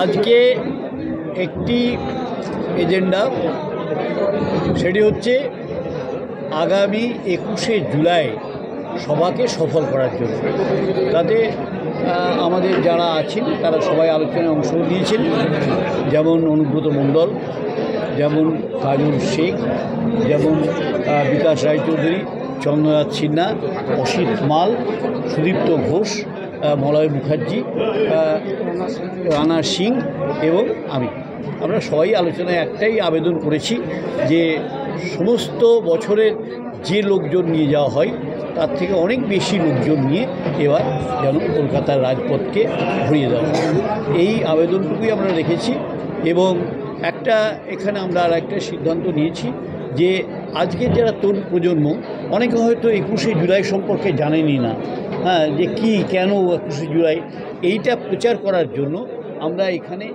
আজকে একটি এজেন্ডা, সেটি হচ্ছে আগামী 21শে জুলাই সভাকে সফল করার জন্য। তাতে আমাদের যারা আছেন তারা সবাই আলোচনায় অংশ নিয়েছেন, যেমন অনুব্রত মণ্ডল, যেমন কাজল শেখ, যেমন বিকাশ রায়চৌধুরী, চন্দ্রনাথ সিনহা, অসিত মাল, সুদীপ্ত ঘোষ, মলয় মুখার্জি, রানা সিং এবং আমরা সবাই আলোচনায় একটাই আবেদন করেছি যে সমস্ত বছরের যে লোকজন নিয়ে যাওয়া হয় তার থেকে অনেক বেশি লোকজন নিয়ে এবার যেন কলকাতার রাজপথকে ভরিয়ে দেওয়া হয়, এই আবেদনটুকুই আমরা রেখেছি। এবং এখানে আমরা আর একটা সিদ্ধান্ত নিয়েছি যে আজকের যারা তরুণ প্রজন্ম, অনেকে হয়তো 21শে জুলাই সম্পর্কে জানেনই না, যে কেন 21শে জুলাই, এইটা প্রচার করার জন্য আমরা এখানে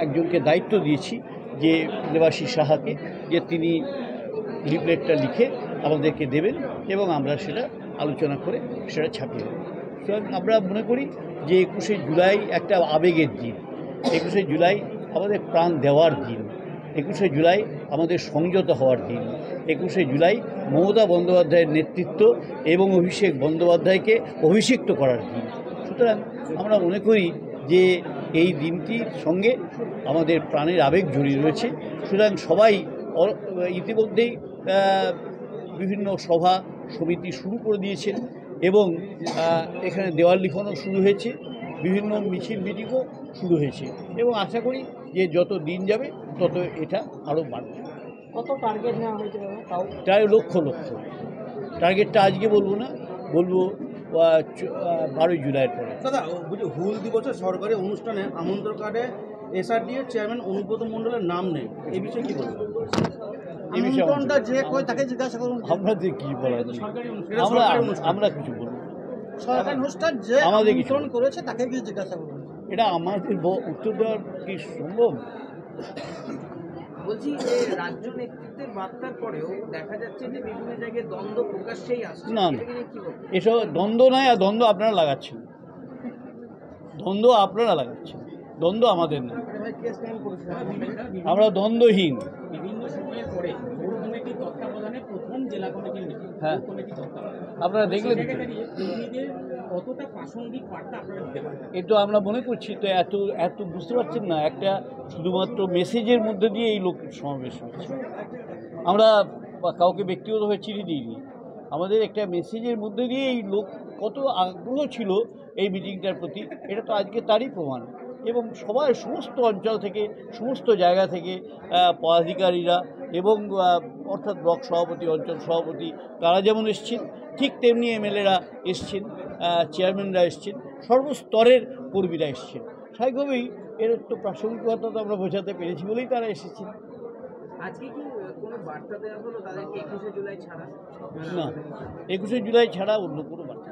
একজনকে দায়িত্ব দিয়েছি, যে দেবাশিস সাহাকে, যে তিনি লিফলেটটা লিখে আমাদেরকে দেবেন এবং আমরা সেটা আলোচনা করে সেটা ছাপিয়ে দেব। সুতরাং আমরা মনে করি যে 21শে জুলাই একটা আবেগের দিন, 21শে জুলাই আমাদের প্রাণ দেওয়ার দিন, 21শে জুলাই আমাদের সংযত হওয়ার দিন, 21শে জুলাই মমতা বন্দ্যোপাধ্যায়ের নেতৃত্ব এবং অভিষেক বন্দ্যোপাধ্যায়কে অভিষিক্ত করার দিন। সুতরাং আমরা মনে করি যে এই দিনটির সঙ্গে আমাদের প্রাণের আবেগ জড়িয়ে রয়েছে। সুতরাং সবাই ইতিমধ্যেই বিভিন্ন সভা সমিতি শুরু করে দিয়েছেন এবং এখানে দেওয়াল লিখনও শুরু হয়েছে, বিভিন্ন মিছিল মিটিংও শুরু হয়েছে এবং আশা করি যে যত দিন যাবে তত এটা আরও বাড়বে। কত টার্গেট নেওয়া হয়েছে? প্রায় লক্ষ টার্গেটটা আজকে বলবো না, বলবো 12ই জুলাইয়ের পরে। দাদা, হুল দিবসের সরকারি অনুষ্ঠানে আমন্ত্রণ কার্ডে এসআরডিএ চেয়ারম্যান অনুব্রত মণ্ডলের নাম নেই, এই বিষয়ে কি বলবেন? আমন্ত্রণটা যে কই তাকে জিজ্ঞাসা করুন। আমরা যে কী বলার, আমরা কিছু বলবো। সরকারি অনুষ্ঠান যে আমাদের আমন্ত্রণ করেছে তাকে গিয়ে জিজ্ঞাসা করুন। এটা আমাদের উত্তর দেওয়ার কি সম্ভব? বলছি যে রাজ্য নেতৃত্বের বার্তার পরেও দেখা যাচ্ছে যে বিভিন্ন জায়গায় দ্বন্দ্ব প্রকাশ্যেই আসছে। না, এসব দ্বন্দ্ব নয়, আর দ্বন্দ্ব আপনারা লাগাচ্ছেন, দ্বন্দ্ব আমাদের না, আমরা দ্বন্দ্বহীন। বিভিন্ন সময়ের পরে ভোট কমিটির তত্ত্বাবধানে প্রথম জেলা কমিটির হ্যাঁ, আপনারা দেখলেন কতটা প্রাসঙ্গিক বার্তা আপনারা দিতে পারেন? এটা আমরা মনে করছি তো, এত বুঝতে পারছেন না, একটা শুধুমাত্র মেসেজের মধ্যে দিয়ে এই লোক সমাবেশ হচ্ছে। আমরা কাউকে ব্যক্তিগতভাবে চিঠি দিইনি, আমাদের একটা মেসেজের মধ্যে দিয়ে এই লোক কত আগ্রহ ছিল এই মিটিংটার প্রতি, এটা তো আজকে তারই প্রমাণ। এবং সবাই সমস্ত অঞ্চল থেকে, সমস্ত জায়গা থেকে পদাধিকারীরা এবং অর্থাৎ ব্লক সভাপতি, অঞ্চল সভাপতি, তারা যেমন এসছেন, ঠিক তেমনি এমএলএরা এসছেন, চেয়ারম্যানরা এসছেন, সর্বস্তরের কর্মীরা এসছেন। স্বাভাবিকভাবেই এর তো প্রাসঙ্গিকতা তো আমরা বোঝাতে পেরেছি বলেই তারা এসেছেন। আজকে কি কোনো বার্তা দেওয়া হলো তাদেরকে 21শে জুলাই ছাড়া? না, 21শে জুলাই ছাড়া অন্য কোনো বার্তা।